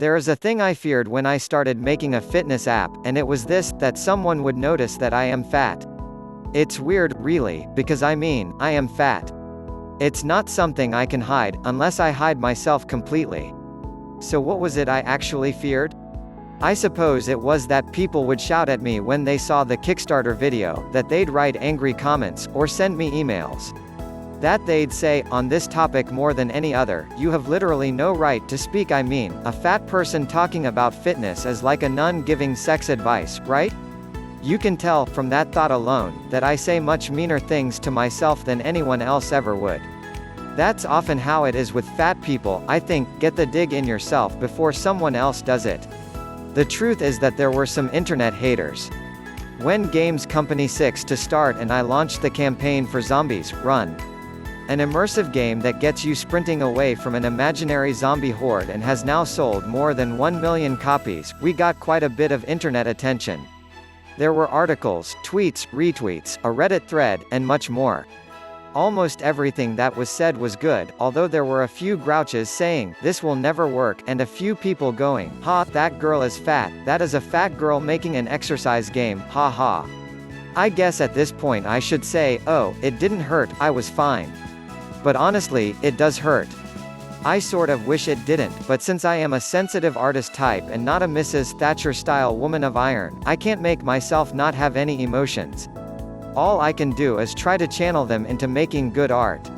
There is a thing I feared when I started making a fitness app, and it was this, that someone would notice that I am fat. It's weird, really, because I am fat. It's not something I can hide, unless I hide myself completely. So what was it I actually feared? I suppose it was that people would shout at me when they saw the Kickstarter video, that they'd write angry comments, or send me emails. That they'd say, on this topic more than any other, you have literally no right to speak. A fat person talking about fitness is like a nun giving sex advice, right? You can tell, from that thought alone, that I say much meaner things to myself than anyone else ever would. That's often how it is with fat people, I think. Get the dig in yourself before someone else does it. The truth is that there were some internet haters. When Games Company 6 to start and I launched the campaign for Zombies, Run. An immersive game that gets you sprinting away from an imaginary zombie horde and has now sold more than 1 million copies, we got quite a bit of internet attention. There were articles, tweets, retweets, a Reddit thread, and much more. Almost everything that was said was good, although there were a few grouches saying, this will never work, and a few people going, ha, that girl is fat, that is a fat girl making an exercise game, ha ha. I guess at this point I should say, oh, it didn't hurt, I was fine. But honestly, it does hurt. I sort of wish it didn't, but since I am a sensitive artist type and not a Mrs. Thatcher-style woman of iron, I can't make myself not have any emotions. All I can do is try to channel them into making good art.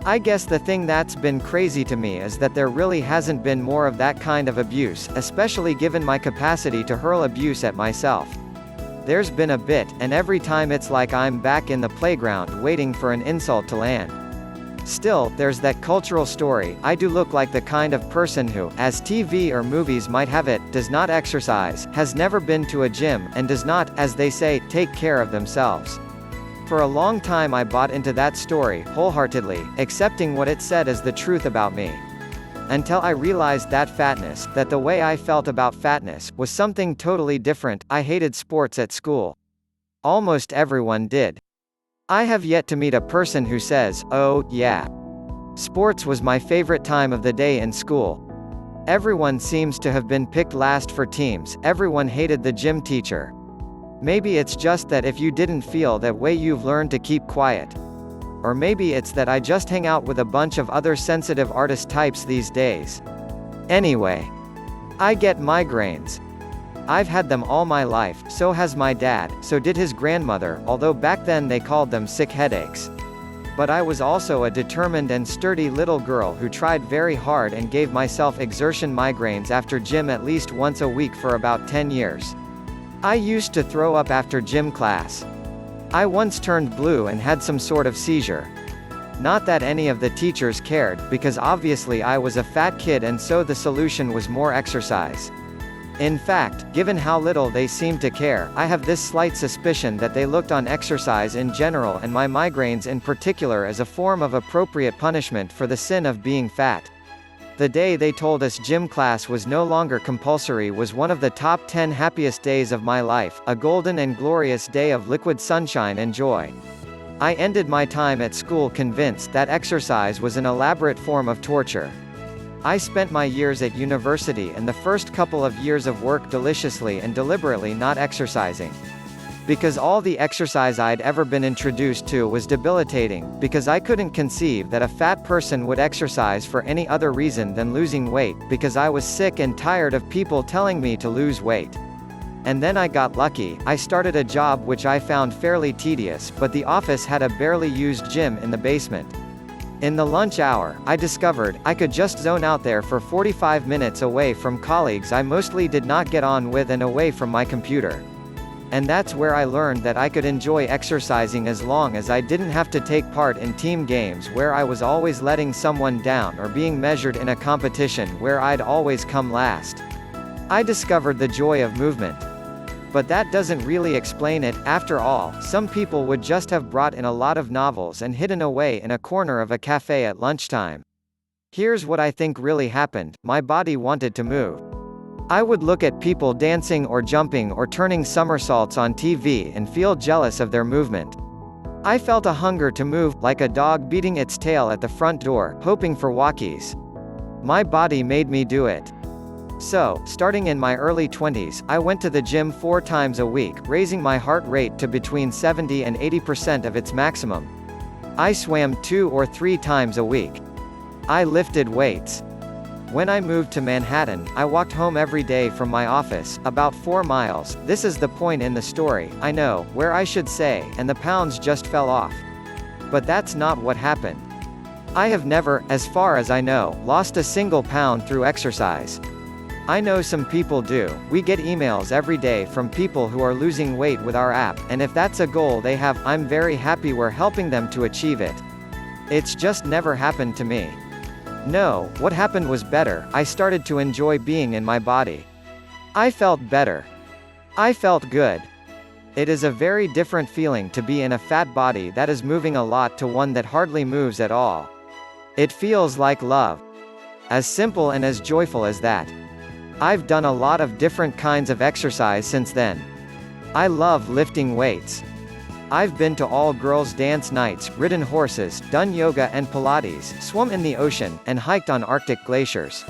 I guess the thing that's been crazy to me is that there really hasn't been more of that kind of abuse, especially given my capacity to hurl abuse at myself. There's been a bit, and every time it's like I'm back in the playground waiting for an insult to land. Still, there's that cultural story. I do look like the kind of person who, as TV or movies might have it, does not exercise, has never been to a gym, and does not, as they say, take care of themselves. For a long time I bought into that story, wholeheartedly, accepting what it said as the truth about me. Until I realized that fatness, that the way I felt about fatness, was something totally different. I hated sports at school. Almost everyone did. I have yet to meet a person who says, oh, yeah. Sports was my favorite time of the day in school. Everyone seems to have been picked last for teams, everyone hated the gym teacher. Maybe it's just that if you didn't feel that way you've learned to keep quiet. Or maybe it's that I just hang out with a bunch of other sensitive artist types these days. Anyway. I get migraines. I've had them all my life, so has my dad, so did his grandmother, although back then they called them sick headaches. But I was also a determined and sturdy little girl who tried very hard and gave myself exertion migraines after gym at least once a week for about 10 years. I used to throw up after gym class. I once turned blue and had some sort of seizure. Not that any of the teachers cared, because obviously I was a fat kid and so the solution was more exercise. In fact, given how little they seemed to care, I have this slight suspicion that they looked on exercise in general and my migraines in particular as a form of appropriate punishment for the sin of being fat. The day they told us gym class was no longer compulsory was one of the top 10 happiest days of my life, a golden and glorious day of liquid sunshine and joy. I ended my time at school convinced that exercise was an elaborate form of torture. I spent my years at university and the first couple of years of work deliciously and deliberately not exercising. Because all the exercise I'd ever been introduced to was debilitating, because I couldn't conceive that a fat person would exercise for any other reason than losing weight, because I was sick and tired of people telling me to lose weight. And then I got lucky. I started a job which I found fairly tedious, but the office had a barely used gym in the basement. In the lunch hour, I discovered I could just zone out there for 45 minutes away from colleagues I mostly did not get on with and away from my computer. And that's where I learned that I could enjoy exercising as long as I didn't have to take part in team games where I was always letting someone down or being measured in a competition where I'd always come last. I discovered the joy of movement. But that doesn't really explain it. After all, some people would just have brought in a lot of novels and hidden away in a corner of a cafe at lunchtime. Here's what I think really happened: my body wanted to move. I would look at people dancing or jumping or turning somersaults on TV and feel jealous of their movement. I felt a hunger to move, like a dog beating its tail at the front door, hoping for walkies. My body made me do it. So, starting in my early 20s, I went to the gym 4 times a week, raising my heart rate to between 70 and 80% of its maximum. I swam 2 or 3 times a week. I lifted weights. When I moved to Manhattan, I walked home every day from my office, about 4 miles. This is the point in the story, I know, where I should say, and the pounds just fell off. But that's not what happened. I have never, as far as I know, lost a single pound through exercise. I know some people do. We get emails every day from people who are losing weight with our app, and if that's a goal they have, I'm very happy we're helping them to achieve it. It's just never happened to me. No, what happened was better. I started to enjoy being in my body. I felt better. I felt good. It is a very different feeling to be in a fat body that is moving a lot to one that hardly moves at all. It feels like love. As simple and as joyful as that. I've done a lot of different kinds of exercise since then. I love lifting weights. I've been to all girls dance nights, ridden horses, done yoga and Pilates, swum in the ocean, and hiked on Arctic glaciers.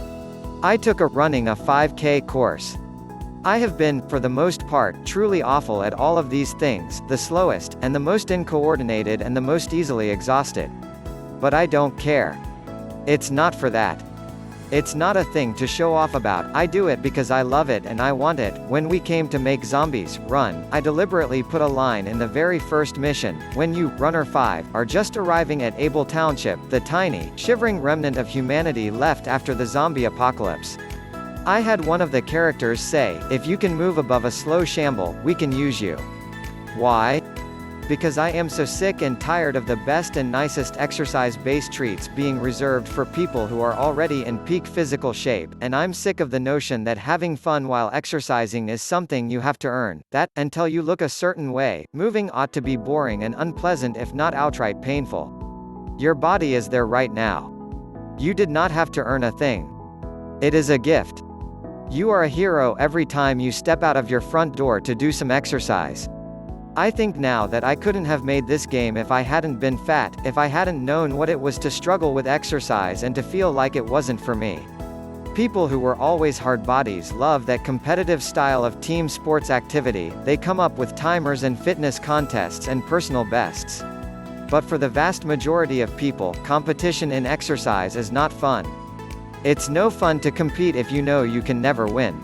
I took a running a 5K course. I have been, for the most part, truly awful at all of these things, the slowest, and the most uncoordinated and the most easily exhausted. But I don't care. It's not for that. It's not a thing to show off about, I do it because I love it and I want it. When we came to make Zombies Run, I deliberately put a line in the very first mission, when you, Runner 5, are just arriving at Able Township, the tiny, shivering remnant of humanity left after the zombie apocalypse. I had one of the characters say, if you can move above a slow shamble, we can use you. Why? Because I am so sick and tired of the best and nicest exercise-based treats being reserved for people who are already in peak physical shape, and I'm sick of the notion that having fun while exercising is something you have to earn, that, until you look a certain way, moving ought to be boring and unpleasant if not outright painful. Your body is there right now. You did not have to earn a thing. It is a gift. You are a hero every time you step out of your front door to do some exercise. I think now that I couldn't have made this game if I hadn't been fat, if I hadn't known what it was to struggle with exercise and to feel like it wasn't for me. People who were always hard bodies love that competitive style of team sports activity. They come up with timers and fitness contests and personal bests. But for the vast majority of people, competition in exercise is not fun. It's no fun to compete if you know you can never win.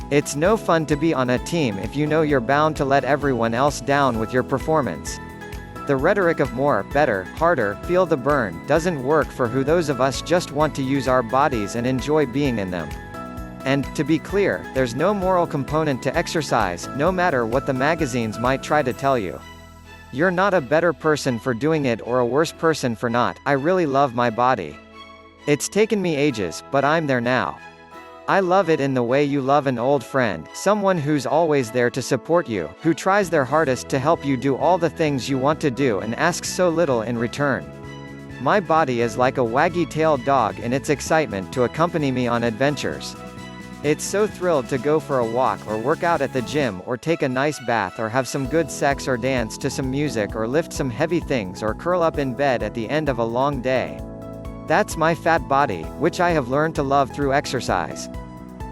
It's no fun to be on a team if you know you're bound to let everyone else down with your performance. The rhetoric of more, better, harder, feel the burn, doesn't work for who those of us just want to use our bodies and enjoy being in them. And, to be clear, there's no moral component to exercise, no matter what the magazines might try to tell you. You're not a better person for doing it or a worse person for not. I really love my body. It's taken me ages, but I'm there now. I love it in the way you love an old friend, someone who's always there to support you, who tries their hardest to help you do all the things you want to do and asks so little in return. My body is like a waggy-tailed dog in its excitement to accompany me on adventures. It's so thrilled to go for a walk or work out at the gym or take a nice bath or have some good sex or dance to some music or lift some heavy things or curl up in bed at the end of a long day. That's my fat body, which I have learned to love through exercise.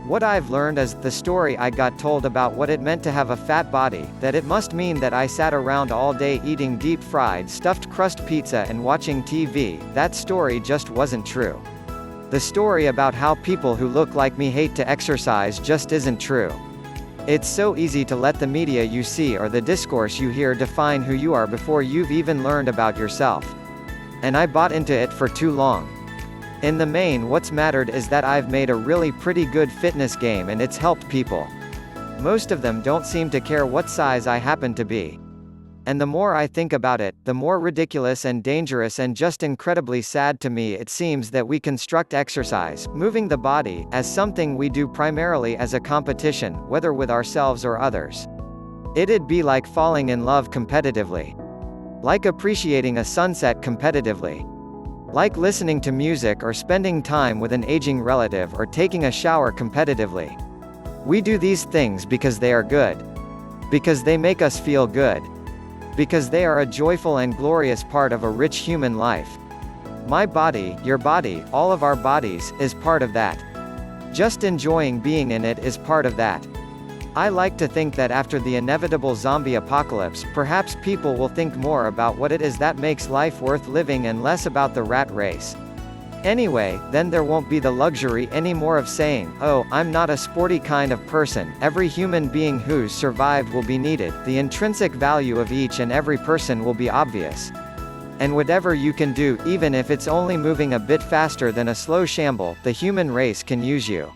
What I've learned is, the story I got told about what it meant to have a fat body, that it must mean that I sat around all day eating deep-fried stuffed crust pizza and watching TV, that story just wasn't true. The story about how people who look like me hate to exercise just isn't true. It's so easy to let the media you see or the discourse you hear define who you are before you've even learned about yourself. And I bought into it for too long. In the main, what's mattered is that I've made a really pretty good fitness game and it's helped people. Most of them don't seem to care what size I happen to be. And the more I think about it, the more ridiculous and dangerous and just incredibly sad to me it seems that we construct exercise, moving the body, as something we do primarily as a competition, whether with ourselves or others. It'd be like falling in love competitively. Like appreciating a sunset competitively. Like listening to music or spending time with an aging relative or taking a shower competitively. We do these things because they are good. Because they make us feel good. Because they are a joyful and glorious part of a rich human life. My body, your body, all of our bodies, is part of that. Just enjoying being in it is part of that. I like to think that after the inevitable zombie apocalypse, perhaps people will think more about what it is that makes life worth living and less about the rat race. Anyway, then there won't be the luxury anymore of saying, oh, I'm not a sporty kind of person. Every human being who's survived will be needed. The intrinsic value of each and every person will be obvious. And whatever you can do, even if it's only moving a bit faster than a slow shamble, the human race can use you.